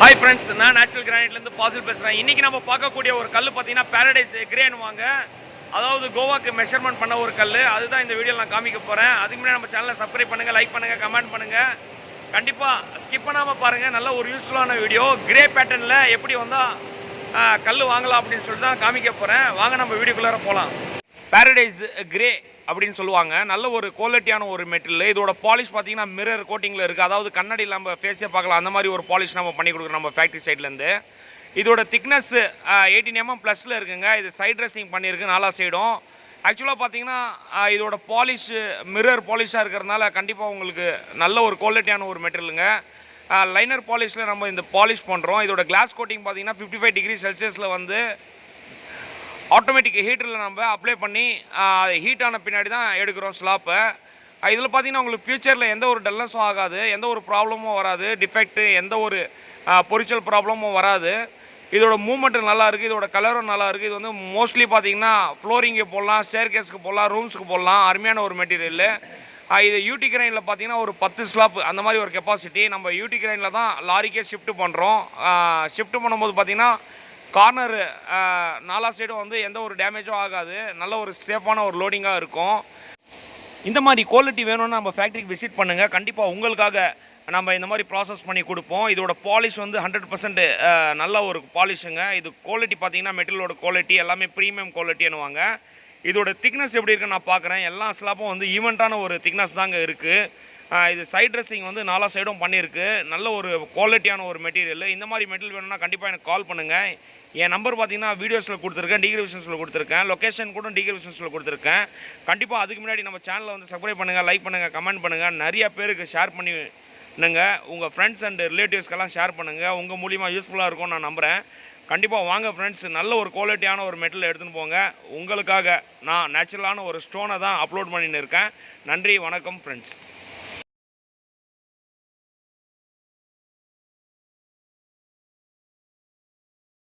Hi friends, நான் natural கிரானைட்ல இருந்து பாசில் பேசுறேன். இன்னைக்கு நம்ம பார்க்கக்கூடிய ஒரு கல்லு பாத்தீங்கன்னா பாரடைஸ் கிரேன்வாங்க. அதாவது கோவாக்கு மெஷர்மென்ட் பண்ண ஒரு கல்லு. அதுதான் இந்த வீடியோல நான் காமிக்க போறேன். அதுக்கு முன்னாடி நம்ம சேனலை சப்ஸ்கிரைப் பண்ணுங்க, லைக் பண்ணுங்க, கமெண்ட் பண்ணுங்க. கண்டிப்பா ஸ்கிப் பண்ணாம பாருங்க. நல்ல ஒரு யூஸ்ஃபுல்லான வீடியோ. கிரே பேட்டர்ன்ல எப்படி வந்தா கல்லு வாங்கலாம் அப்படின்னு சொல்லிட்டு தான் காமிக்க போறேன். வாங்க நம்ம வீடியோக்குள்ளார போலாம். பாரடைஸ் கிரே அப்படின்னு சொல்லுவாங்க. நல்ல ஒரு குவாலிட்டியான ஒரு மெட்டீரியல். இதோட பாலிஷ் பார்த்தீங்கன்னா மிரர் கோட்டிங்கில் இருக்குது. அதாவது கண்ணாடி நம்ம ஃபேஸே பார்க்கலாம். அந்த மாதிரி ஒரு பாலிஷ் நம்ம பண்ணி கொடுக்குறோம் நம்ம ஃபேக்ட்ரி சைட்லேருந்து. இதோட திக்னஸ் 18 mm ப்ளஸில் இருக்குங்க. இது சைட் ட்ரெஸ்ஸிங் பண்ணியிருக்கு நாலா சைடும். ஆக்சுவலாக பார்த்தீங்கன்னா இதோட பாலிஷ் மிரர் பாலிஷாக இருக்கிறதுனால கண்டிப்பாக உங்களுக்கு நல்ல ஒரு குவாலிட்டியான ஒரு மெட்டீரியலுங்க. லைனர் பாலிஷில் நம்ம இந்த பாலிஷ் பண்ணுறோம். இதோட கிளாஸ் கோட்டிங் பார்த்தீங்கன்னா 55 டிகிரி செல்சியஸில் வந்து ஆட்டோமேட்டிக் ஹீட்டரில் நம்ம அப்ளை பண்ணி ஹீட் ஆன பின்னாடி தான் எடுக்கிறோம் ஸ்லாப்பை. இதில் பார்த்தீங்கன்னா உங்களுக்கு ஃப்யூச்சரில் எந்த ஒரு டல்னஸும் ஆகாது, எந்த ஒரு ப்ராப்ளமும் வராது, டிஃபெக்ட்டு எந்த ஒரு பொரிச்சல் ப்ராப்ளமும் வராது. இதோட மூவ்மெண்ட்டு நல்லா இருக்குது, இதோட கலரும் நல்லா இருக்குது. இது வந்து மோஸ்ட்லி பார்த்தீங்கன்னா ஃப்ளோரிங்கு போடலாம், ஸ்டேர் கேஸ்க்கு போடலாம், ரூம்ஸுக்கு போடலாம். அருமையான ஒரு மெட்டீரியல். இது யூடி கிரைனில் பார்த்தீங்கன்னா ஒரு 10 ஸ்லாப் அந்த மாதிரி ஒரு கெப்பாசிட்டி. நம்ம யூடி கிரைனில் தான் லாரிக்கே ஷிஃப்ட் பண்ணுறோம். ஷிஃப்ட் பண்ணும்போது பார்த்தீங்கன்னா கார்னர் நாலா சைடும் வந்து எந்த ஒரு டேமேஜும் ஆகாது. நல்ல ஒரு சேஃபான ஒரு லோடிங்காக இருக்கும். இந்த மாதிரி குவாலிட்டி வேணும்னா நம்ம ஃபேக்ட்ரிக்கு விசிட் பண்ணுங்கள். கண்டிப்பாக உங்களுக்காக நம்ம இந்த மாதிரி ப்ராசஸ் பண்ணி கொடுப்போம். இதோட பாலிஷ் வந்து 100% நல்ல ஒரு பாலிஷுங்க. இது குவாலிட்டி பார்த்தீங்கன்னா மெட்டீரியலோட குவாலிட்டி எல்லாமே ப்ரீமியம் குவாலிட்டின்னுவாங்க. இதோட திக்னஸ் எப்படி இருக்குன்னு நான் பார்க்குறேன். எல்லா ஸ்லாப்பும் வந்து ஈவெண்ட்டான ஒரு திக்னஸ் தாங்க இருக்குது. இது சைட் ட்ரெஸ்ஸிங் வந்து நாலா சைடும் பண்ணியிருக்கு. நல்ல ஒரு குவாலிட்டியான ஒரு மெட்டீரியல். இந்த மாதிரி மெட்டீரியல் வேணும்னா கண்டிப்பாக எனக்கு கால் பண்ணுங்கள். என் நம்பர் பார்த்தீங்கன்னா வீடியோஸில் கொடுத்துருக்கேன், டிஸ்கிரிப்ஷன்ஸில் கொடுத்துருக்கேன், லொக்கேஷன் கூட டிஸ்கிரிப்ஷன்ஸில் கொடுத்துருக்கேன். கண்டிப்பாக அதுக்கு முன்னாடி நம்ம சேனலை வந்து சப்ஸ்கிரைப் பண்ணுங்கள், லைக் பண்ணுங்கள், கமெண்ட் பண்ணுங்கள். நிறைய பேருக்கு ஷேர் பண்ணிங்க. உங்கள் ஃப்ரெண்ட்ஸ் அண்ட் ரிலேட்டிவ்ஸ்க்கெல்லாம் ஷேர் பண்ணுங்கள். உங்கள் மூலிமா யூஸ்ஃபுல்லாக இருக்கும்னு நான் நம்புகிறேன். கண்டிப்பாக வாங்க ஃப்ரெண்ட்ஸ், நல்ல ஒரு குவாலிட்டியான ஒரு மெட்டீரியல் எடுத்துன்னு போங்க. உங்களுக்காக நான் நேச்சுரலான ஒரு ஸ்டோனை தான் அப்லோட் பண்ணின்னு இருக்கேன். நன்றி, வணக்கம் ஃப்ரெண்ட்ஸ்.